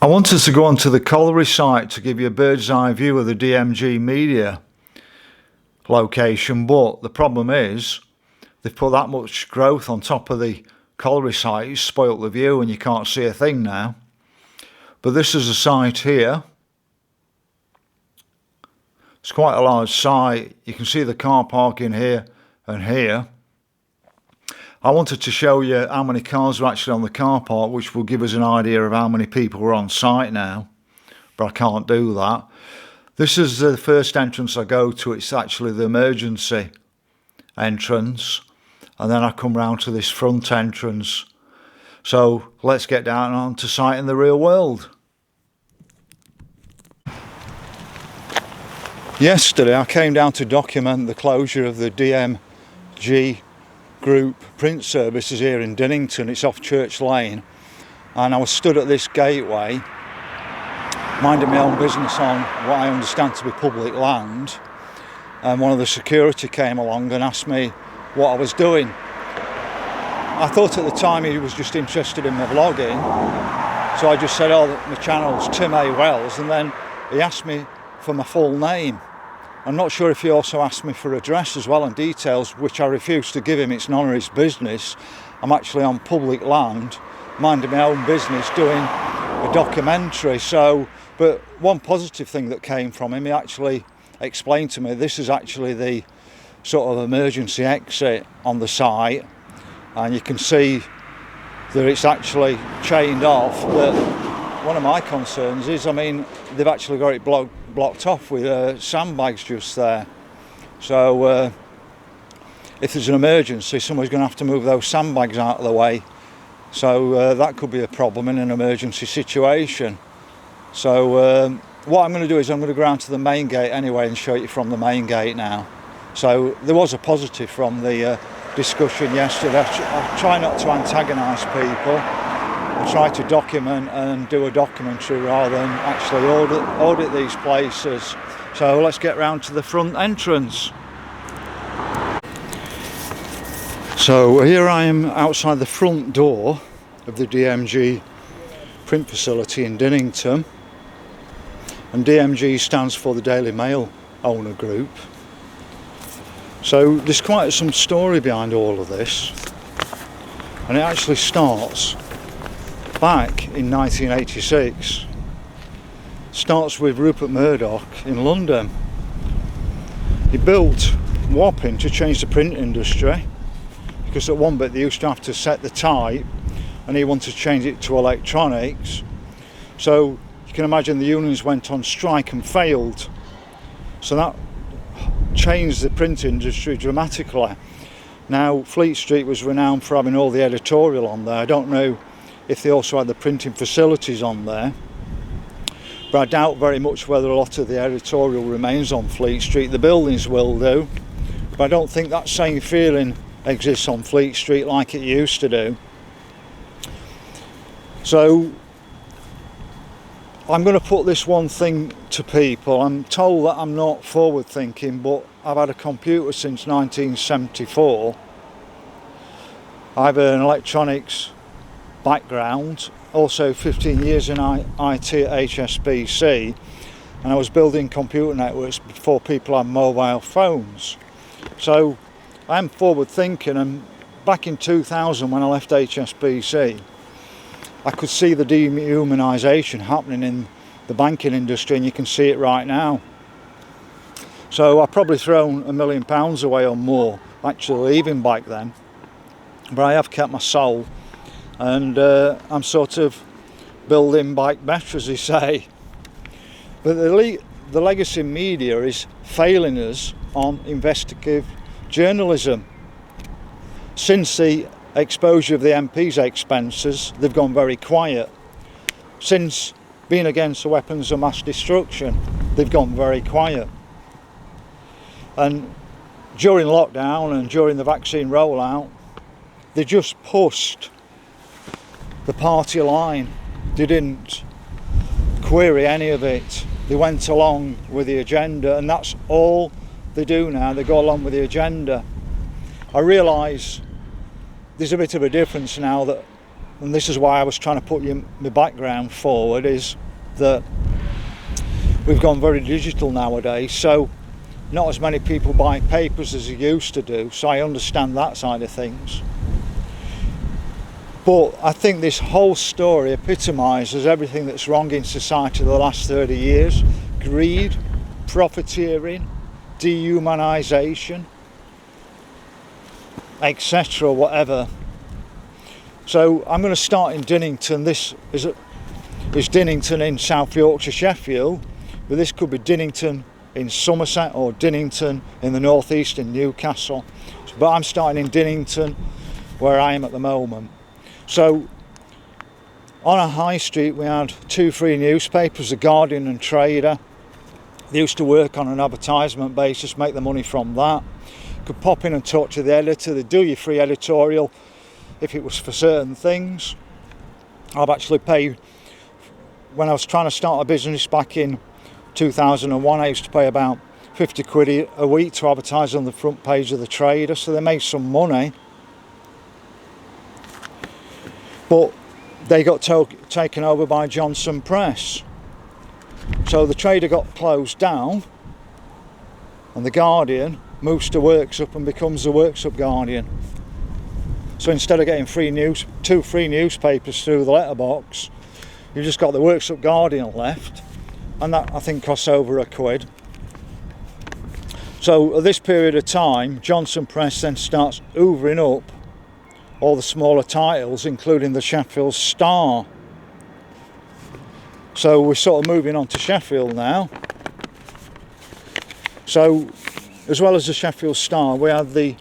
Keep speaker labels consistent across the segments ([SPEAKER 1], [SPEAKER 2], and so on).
[SPEAKER 1] I wanted to go onto the colliery site to give you a bird's eye view of the DMG media location, but the problem is they've put that much growth on top of the colliery site, it's spoilt the view and you can't see a thing now. But this is a site here. It's quite a large site. You can see the car park in here and here. I wanted to show you how many cars are actually on the car park, which will give us an idea of how many people are on site now, but I can't do that. This is the first entrance I go to. It's actually the emergency entrance, and then I come round to this front entrance. So let's get down onto site in the real world. Yesterday I came down to document the closure of the DMG Group print services here in Dinnington. It's off Church Lane, and I was stood at this gateway minding my own business on what I understand to be public land, and one of the security came along and asked me what I was doing. I thought at the time he was just interested in my vlogging, so I just said, oh, my channel's Tim A. Wells, and then he asked me for my full name. I'm not sure if he also asked me for address as well and details, which I refused to give him. It's none of his business. I'm actually on public land, minding my own business, doing a documentary. But one positive thing that came from him, he actually explained to me, this is actually the sort of emergency exit on the site, and you can see that it's actually chained off. But one of my concerns is, I mean, they've actually got it blocked off with sandbags just there. So if there's an emergency, somebody's going to have to move those sandbags out of the way. So that could be a problem in an emergency situation. So what I'm going to do is I'm going to go around to the main gate anyway and show you from the main gate now. So there was a positive from the discussion yesterday. I try not to antagonise people. I try to document and do a documentary rather than actually audit these places. So let's get round to the front entrance. So here I am outside the front door of the DMG print facility in Dinnington, and DMG stands for the Daily Mail owner group. So there's quite some story behind all of this, and it actually starts back in 1986. Starts with Rupert Murdock in London. He built Wapping to change the print industry, because at one bit they used to have to set the type and he wanted to change it to electronics. So you can imagine the unions went on strike and failed. So that changed the print industry dramatically. Now Fleet Street was renowned for having all the editorial on there. I don't know if they also had the printing facilities on there, but I doubt very much whether a lot of the editorial remains on Fleet Street. The buildings will do, but I don't think that same feeling exists on Fleet Street like it used to do. So I'm going to put this one thing to people. I'm told that I'm not forward thinking, but I've had a computer since 1974. I have an electronics background, also 15 years in IT at HSBC, and I was building computer networks before people had mobile phones. So I'm forward thinking, and back in 2000 when I left HSBC, I could see the dehumanisation happening in the banking industry, and you can see it right now. So I've probably thrown £1 million away or more actually leaving back then, but I have kept my soul, and I'm sort of building back better, as they say. But the legacy media is failing us on investigative journalism. Since the exposure of the MP's expenses, they've gone very quiet. Since being against the weapons of mass destruction, they've gone very quiet. And during lockdown and during the vaccine rollout, they just pushed the party line. They didn't query any of it. They went along with the agenda, and that's all they do now. They go along with the agenda. I realise there's a bit of a difference now that and this is why I was trying to put my background forward, is that we've gone very digital nowadays, so not as many people buy papers as they used to do, so I understand that side of things. But I think this whole story epitomises everything that's wrong in society the last 30 years. Greed, profiteering, dehumanisation, etc., whatever. So I'm going to start in Dinnington. This is Dinnington in South Yorkshire, Sheffield, but this could be Dinnington in Somerset or Dinnington in the northeast in Newcastle. But I'm starting in Dinnington, where I am at the moment. So on a high street we had 2 free newspapers, the Guardian and Trader. They used to work on an advertisement basis, make the money from that. Could pop in and talk to the editor, they'd do your free editorial if it was for certain things. I've actually paid, when I was trying to start a business back in 2001, I used to pay about 50 quid a week to advertise on the front page of the Trader, so they made some money. But they got taken over by Johnson Press. So the Trader got closed down and the Guardian moves to Worksop and becomes the Worksop Guardian. So instead of getting 2 free newspapers through the letterbox, you've just got the Worksop Guardian left, and that I think costs over £1. So at this period of time, Johnson Press then starts hoovering up all the smaller titles, including the Sheffield Star. So we're sort of moving on to Sheffield now. So as well as the Sheffield Star, we had the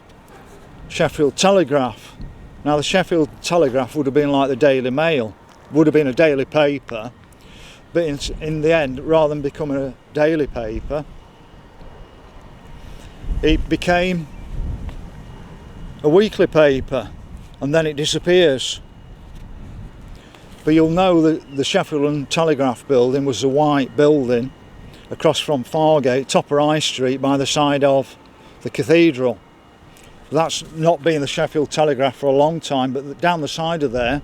[SPEAKER 1] Sheffield Telegraph. Now the Sheffield Telegraph would have been like the Daily Mail, would have been a daily paper, but in the end, rather than becoming a daily paper, it became a weekly paper, and then it disappears. But you'll know that the Sheffield Telegraph building was the white building across from Fargate, top of High Street, by the side of the cathedral. That's not been the Sheffield Telegraph for a long time, but down the side of there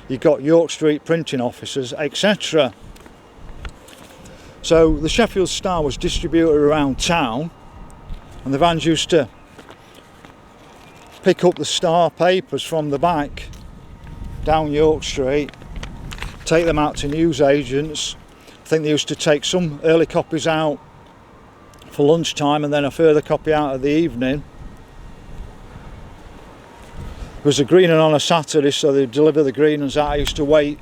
[SPEAKER 1] you've got York Street printing offices, etc. So the Sheffield Star was distributed around town, and the vans used to pick up the Star papers from the back down York Street, take them out to newsagents. I think they used to take some early copies out for lunchtime and then a further copy out of the evening. There was a green on a Saturday, so they'd deliver the green ones out. I used to wait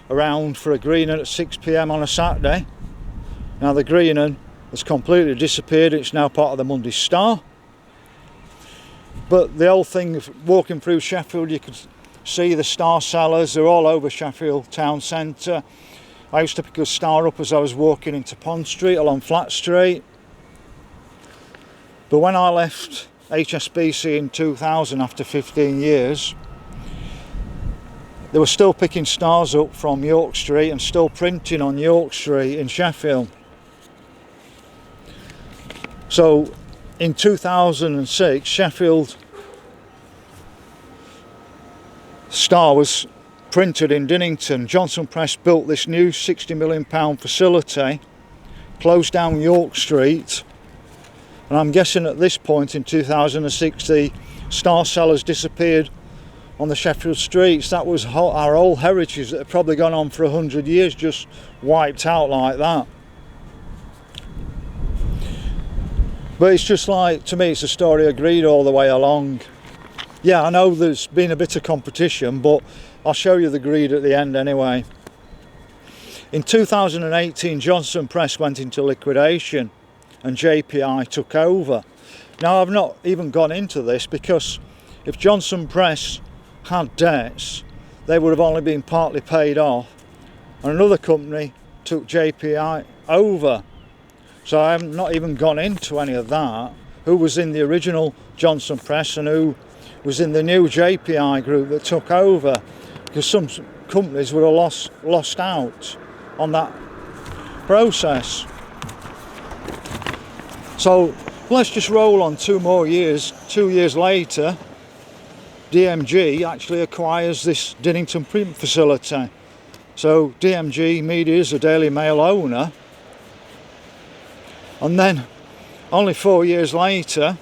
[SPEAKER 1] around for a green at 6 PM on a Saturday. Now the green one has completely disappeared, it's now part of the Monday Star. But the whole thing of walking through Sheffield, you could see the Star sellers, they're all over Sheffield town centre. I used to pick a Star up as I was walking into Pond Street along Flat Street. But when I left HSBC in 2000 after 15 years, they were still picking Stars up from York Street and still printing on York Street in Sheffield. So in 2006, Sheffield Star was printed in Dinnington. Johnson Press built this new £60 million facility, closed down York Street, and I'm guessing at this point in 2006 the Star sellers disappeared on the Sheffield streets. That was our old heritage that had probably gone on for 100 years, just wiped out like that. But it's just like, to me, it's a story of greed all the way along. Yeah, I know there's been a bit of competition, but I'll show you the greed at the end anyway. In 2018, Johnson Press went into liquidation and JPI took over. Now, I've not even gone into this because if Johnson Press had debts, they would have only been partly paid off, and another company took JPI over. So I haven't not even gone into any of that, who was in the original Johnson Press and who was in the new JPI group that took over, because some companies would have lost out on that process. So let's just roll on 2 more years. 2 years later, DMG actually acquires this Dinnington print facility. So DMG Media is a Daily Mail owner, and then only 4 years later,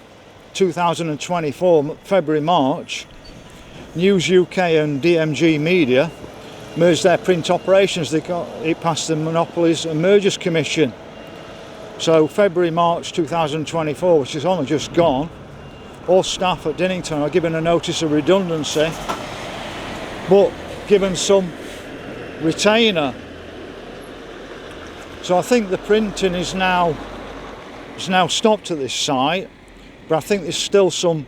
[SPEAKER 1] 2024, February, March, News UK and DMG Media merged their print operations. It passed the Monopolies and Mergers Commission. So February, March 2024, which is only just gone, all staff at Dinnington are given a notice of redundancy, but given some retainer. So I think the printing is now stopped at this site, but I think there's still some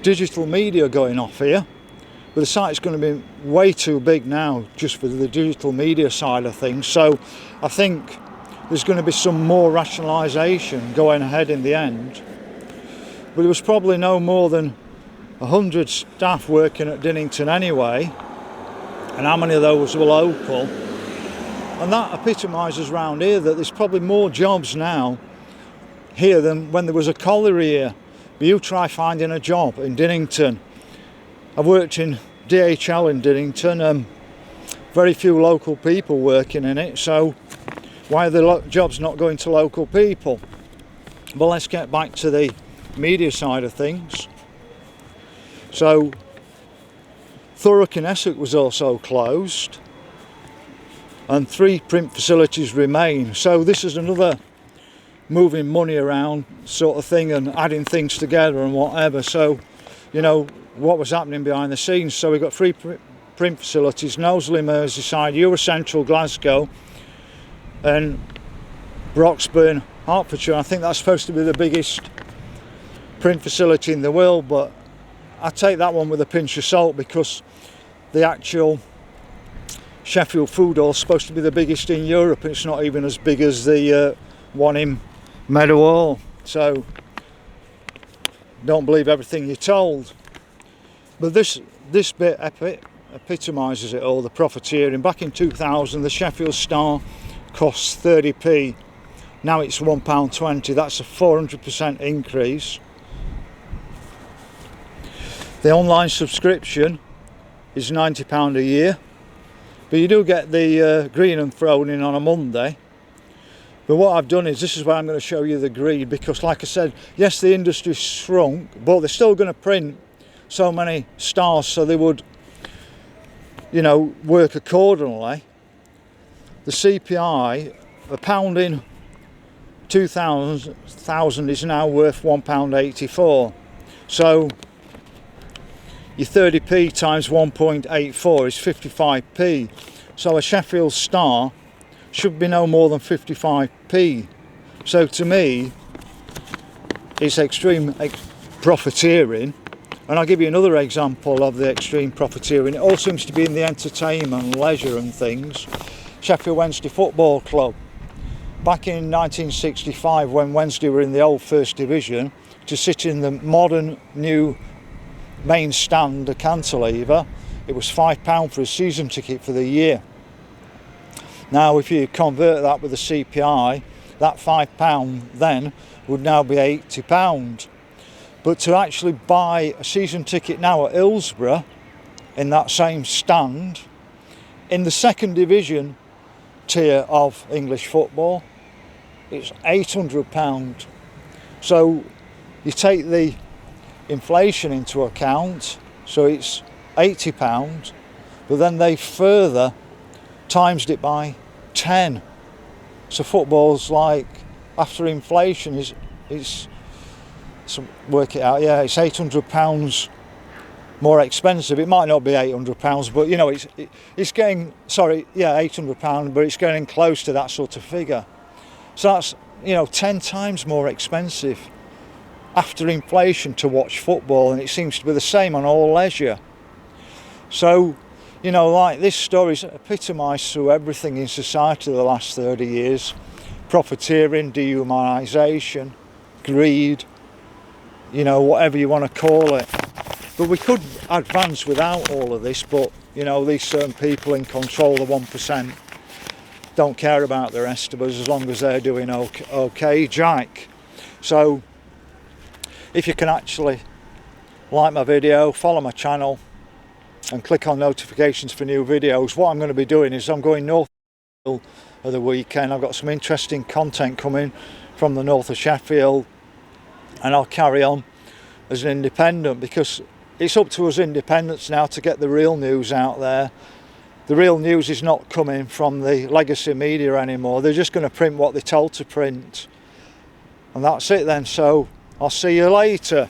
[SPEAKER 1] digital media going off here. But the site's going to be way too big now just for the digital media side of things. So I think there's going to be some more rationalisation going ahead in the end. But there was probably no more than 100 staff working at Dinnington anyway, and how many of those were local? And that epitomises round here that there's probably more jobs now here than when there was a colliery here. But you try finding a job in Dinnington. I've worked in DHL in Dinnington, very few local people working in it, so why are the jobs not going to local people? But let's get back to the media side of things. So Thurrock in Essex was also closed, and 3 print facilities remain. So this is another moving money around sort of thing and adding things together and whatever. So, you know, what was happening behind the scenes. So we've got 3 print facilities: Knowsley, Merseyside, Eurocentral, Glasgow, and Broxburn, Hertfordshire. I think that's supposed to be the biggest print facility in the world, but I take that one with a pinch of salt, because the actual Sheffield Food Hall is supposed to be the biggest in Europe, and it's not even as big as the one in Meadow Hall. So don't believe everything you're told. But this bit epitomises it all, the profiteering. Back in 2000, the Sheffield Star cost 30p. Now it's £1.20. That's a 400% increase. The online subscription is £90 a year, but you do get the green and thrown in on a Monday. But what I've done is, this is where I'm going to show you the greed, because like I said, yes, the industry shrunk, but they're still going to print so many stars, so they would, you know, work accordingly. The CPI, a pound in 2000 is now worth £1.84. So your 30p times 1.84 is 55p. So a Sheffield Star should be no more than 55p. So to me, it's extreme profiteering. And I'll give you another example of the extreme profiteering. It all seems to be in the entertainment, leisure and things. Sheffield Wednesday Football Club. Back in 1965, when Wednesday were in the old First Division, to sit in the modern new main stand, the cantilever, it was £5 for a season ticket for the year. Now if you convert that with the CPI, that £5 then would now be £80. But to actually buy a season ticket now at Hillsborough, in that same stand, in the second division tier of English football, it's £800. So you take the inflation into account, so it's £80, but then they further timesed it by 10. So football's like, after inflation, is so work it out, yeah, it's £800 more expensive. It might not be £800, but you know, it's getting, sorry, yeah, £800, but it's getting close to that sort of figure. So that's, you know, 10 times more expensive after inflation to watch football, and it seems to be the same on all leisure. So, you know, like this story's epitomised through everything in society the last 30 years. Profiteering, dehumanisation, greed, you know, whatever you want to call it. But we could advance without all of this, but, you know, these certain people in control, the 1%, don't care about the rest of us as long as they're doing okay, Jack. So if you can actually like my video, follow my channel and click on notifications for new videos. What I'm going to be doing is I'm going north of the weekend. I've got some interesting content coming from the north of Sheffield, and I'll carry on as an independent, because it's up to us independents now to get the real news out there. The real news is not coming from the legacy media anymore. They're just going to print what they're told to print, and that's it then. So I'll see you later.